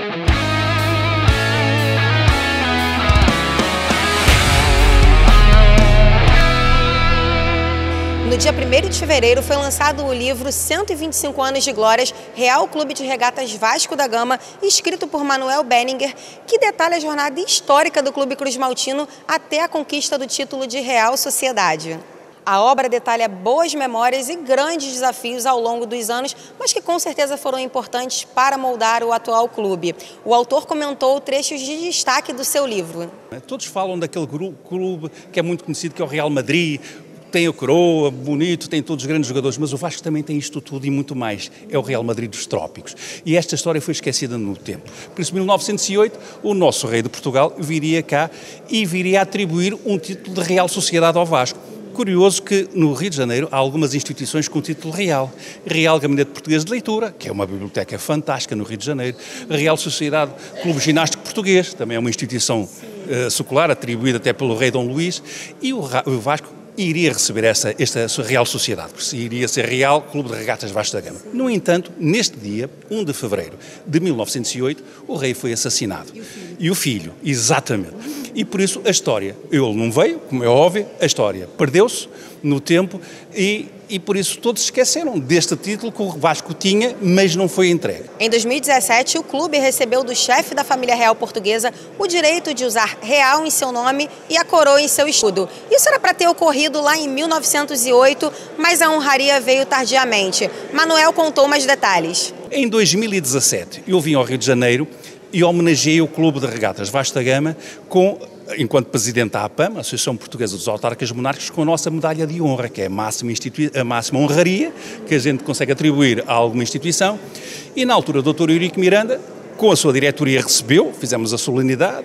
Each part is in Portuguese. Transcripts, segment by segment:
No dia 1º de fevereiro foi lançado o livro 125 anos de glórias, Real Clube de Regatas Vasco da Gama, escrito por Manuel Benninger, que detalha a jornada histórica do Clube Cruzmaltino até a conquista do título de Real Sociedade. A obra detalha boas memórias e grandes desafios ao longo dos anos, mas que com certeza foram importantes para moldar o atual clube. O autor comentou trechos de destaque do seu livro. Todos falam daquele clube que é muito conhecido, que é o Real Madrid. Tem a coroa, bonito, tem todos os grandes jogadores, mas o Vasco também tem isto tudo e muito mais. É o Real Madrid dos trópicos. E esta história foi esquecida no tempo. Por isso, em 1908, o nosso rei de Portugal viria cá e viria atribuir um título de Real Sociedade ao Vasco. Curioso que no Rio de Janeiro há algumas instituições com o título real. Real Gabinete Português de Leitura, que é uma biblioteca fantástica no Rio de Janeiro. Real Sociedade Clube Ginástico Português, também é uma instituição secular, atribuída até pelo rei Dom Luís. E o Vasco iria receber esta Real Sociedade, porque iria ser Real Clube de Regatas Vasco da Gama. No entanto, neste dia, 1 de fevereiro de 1908, o rei foi assassinado. E o filho, exatamente. E por isso a história, ele não veio, como é óbvio, a história perdeu-se no tempo e por isso todos esqueceram deste título que o Vasco tinha, mas não foi entregue. Em 2017, o clube recebeu do chefe da família real portuguesa o direito de usar real em seu nome e a coroa em seu escudo. Isso era para ter ocorrido lá em 1908, mas a honraria veio tardiamente. Manuel contou mais detalhes. Em 2017, eu vim ao Rio de Janeiro e homenageei o Clube de Regatas Vasco da Gama enquanto presidente da APAM, a Associação Portuguesa dos Autarcas Monárquicos, com a nossa medalha de honra, que é a máxima honraria que a gente consegue atribuir a alguma instituição. E na altura o Dr. Eurico Miranda, com a sua diretoria, recebeu, fizemos a solenidade,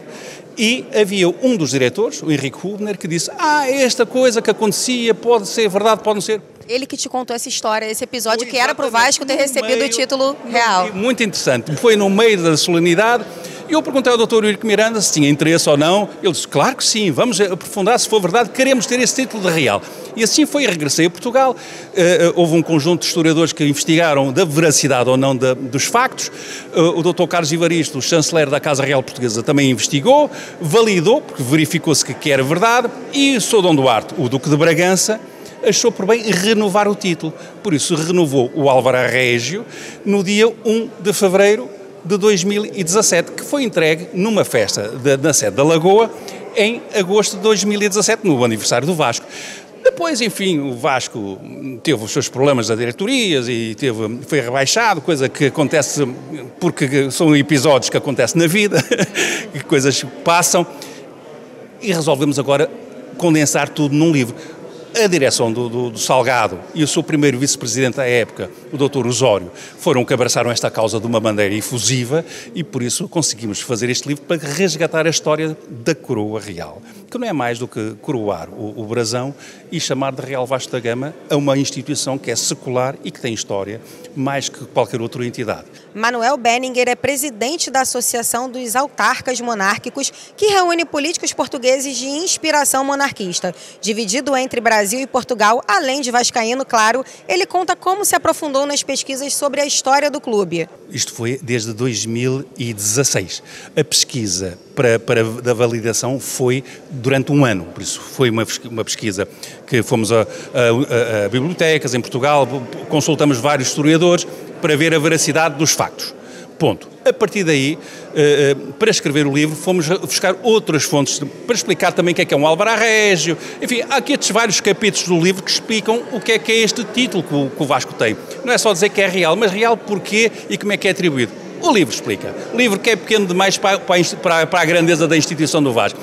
e havia um dos diretores, o Henrique Hubner, que disse: esta coisa que acontecia pode ser verdade, pode não ser. Ele que te contou essa história, esse episódio que era para o Vasco ter recebido o título real. Muito interessante. Foi no meio da solenidade. Eu perguntei ao Dr. Eurico Miranda se tinha interesse ou não. Ele disse: claro que sim, vamos aprofundar, se for verdade, queremos ter esse título de real. E assim foi, regressei a Portugal. Houve um conjunto de historiadores que investigaram da veracidade ou não dos factos. O Dr. Carlos Ivaristo, o chanceler da Casa Real Portuguesa, também investigou, validou, porque verificou-se que era verdade. E o Sr. Dom Duarte, o Duque de Bragança, achou por bem renovar o título. Por isso renovou o Álvaro Régio no dia 1 de fevereiro de 2017, que foi entregue numa festa na sede da Lagoa em agosto de 2017, no aniversário do Vasco. Depois, enfim, o Vasco teve os seus problemas da diretoria e foi rebaixado, coisa que acontece porque são episódios que acontecem na vida, que coisas passam, e resolvemos agora condensar tudo num livro. A direção do Salgado e o seu primeiro vice-presidente à época, o Dr. Osório, foram que abraçaram esta causa de uma maneira efusiva e por isso conseguimos fazer este livro para resgatar a história da coroa real, que não é mais do que coroar o brasão e chamar de Real Vasco da Gama a uma instituição que é secular e que tem história mais que qualquer outra entidade. Manuel Benninger é presidente da Associação dos Autarcas Monárquicos, que reúne políticos portugueses de inspiração monarquista. Dividido entre Brasil e Portugal, além de vascaíno, claro, ele conta como se aprofundou nas pesquisas sobre a história do clube. Isto foi desde 2016. A pesquisa da validação foi durante um ano, por isso foi uma pesquisa que fomos a bibliotecas em Portugal, consultamos vários historiadores para ver a veracidade dos factos. Ponto. A partir daí, para escrever o livro, fomos buscar outras fontes para explicar também o que é um Álvaro Régio. Enfim, há aqui estes vários capítulos do livro que explicam o que é este título que o Vasco tem. Não é só dizer que é real, mas real porquê e como é que é atribuído. O livro explica. O livro que é pequeno demais para a grandeza da instituição do Vasco.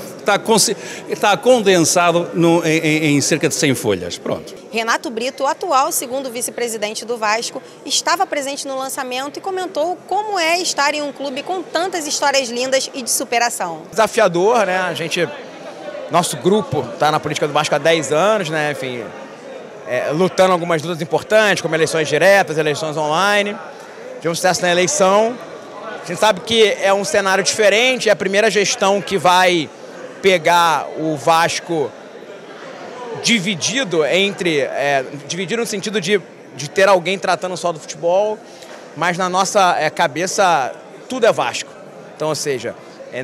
Está condensado em cerca de 100 folhas. Pronto. Renato Brito, o atual segundo vice-presidente do Vasco, estava presente no lançamento e comentou como é estar em um clube com tantas histórias lindas e de superação. Desafiador, né? Nosso grupo está na política do Vasco há 10 anos, né? Enfim, lutando algumas lutas importantes, como eleições diretas, eleições online. Tivemos sucesso na eleição. A gente sabe que é um cenário diferente, é a primeira gestão que vai pegar o Vasco dividido dividido no sentido de ter alguém tratando só do futebol, mas na nossa cabeça tudo é Vasco. Então, ou seja,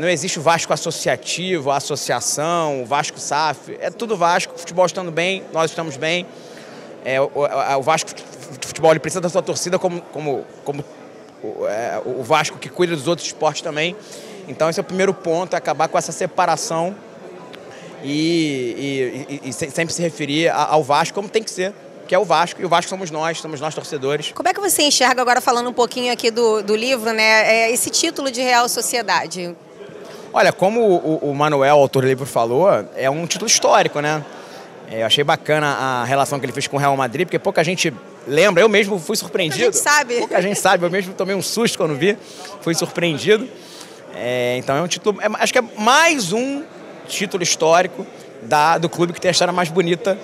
não existe o Vasco associativo, a associação, o Vasco SAF, é tudo Vasco, o futebol estando bem, nós estamos bem. O Vasco de futebol ele precisa da sua torcida como o Vasco que cuida dos outros esportes também. Então esse é o primeiro ponto, é acabar com essa separação e sempre se referir ao Vasco como tem que ser, que é o Vasco, e o Vasco somos nós torcedores. Como é que você enxerga, agora falando um pouquinho aqui do livro, né, esse título de Real Sociedade? Olha, como o Manuel, o autor do livro, falou, é um título histórico, né? Eu achei bacana a relação que ele fez com o Real Madrid, porque pouca gente lembra, eu mesmo fui surpreendido. Pouca gente sabe. Pouca gente sabe, eu mesmo tomei um susto quando vi, fui surpreendido. Então é um título, acho que é mais um título histórico do clube que tem a história mais bonita.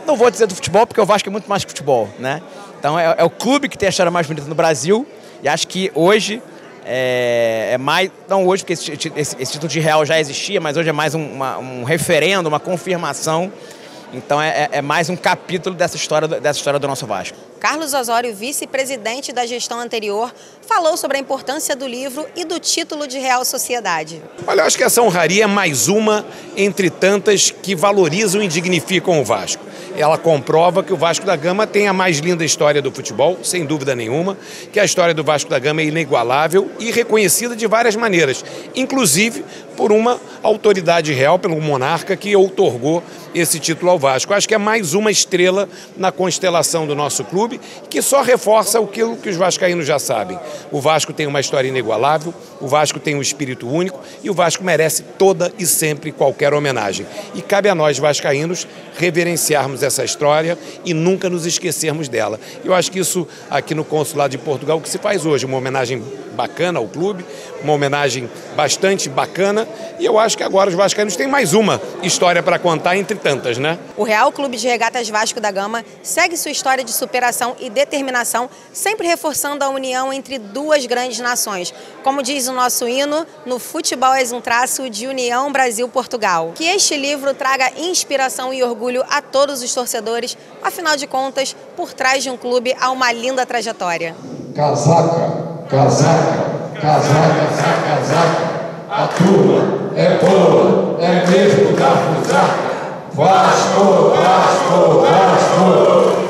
Não vou dizer do futebol, porque o Vasco é muito mais que futebol, né? Então é o clube que tem a história mais bonita no Brasil, e acho que hoje é mais, não hoje, porque esse título de Real já existia, mas hoje é mais um referendo, uma confirmação. Então é mais um capítulo dessa história do nosso Vasco. Carlos Osório, vice-presidente da gestão anterior, falou sobre a importância do livro e do título de Real Sociedade. Olha, eu acho que essa honraria é mais uma entre tantas que valorizam e dignificam o Vasco. Ela comprova que o Vasco da Gama tem a mais linda história do futebol, sem dúvida nenhuma, que a história do Vasco da Gama é inigualável e reconhecida de várias maneiras, inclusive por uma autoridade real, pelo monarca que outorgou esse título ao Vasco. Acho que é mais uma estrela na constelação do nosso clube, que só reforça aquilo que os vascaínos já sabem. O Vasco tem uma história inigualável, o Vasco tem um espírito único e o Vasco merece toda e sempre qualquer homenagem. E cabe a nós, vascaínos, reverenciarmos essa história e nunca nos esquecermos dela. Eu acho que isso aqui no Consulado de Portugal, o que se faz hoje, uma homenagem bacana ao clube, uma homenagem bastante bacana, e eu acho que agora os vascaínos têm mais uma história para contar entre tantas, né? O Real Clube de Regatas Vasco da Gama segue sua história de superação e determinação, sempre reforçando a união entre duas grandes nações. Como diz o nosso hino, no futebol és um traço de união Brasil-Portugal. Que este livro traga inspiração e orgulho a todos os torcedores, afinal de contas, por trás de um clube há uma linda trajetória. Casaca, casaca, casaca, casaca, a turma é boa, é mesmo da fusaca. Vasco, Vasco, Vasco.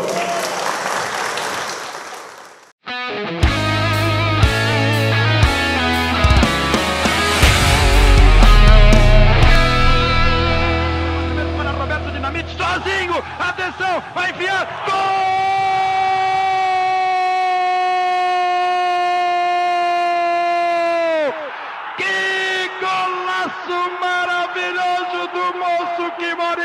Para Roberto Dinamite, sozinho, atenção, vai enfiar, gol! Que golaço maravilhoso do moço que mora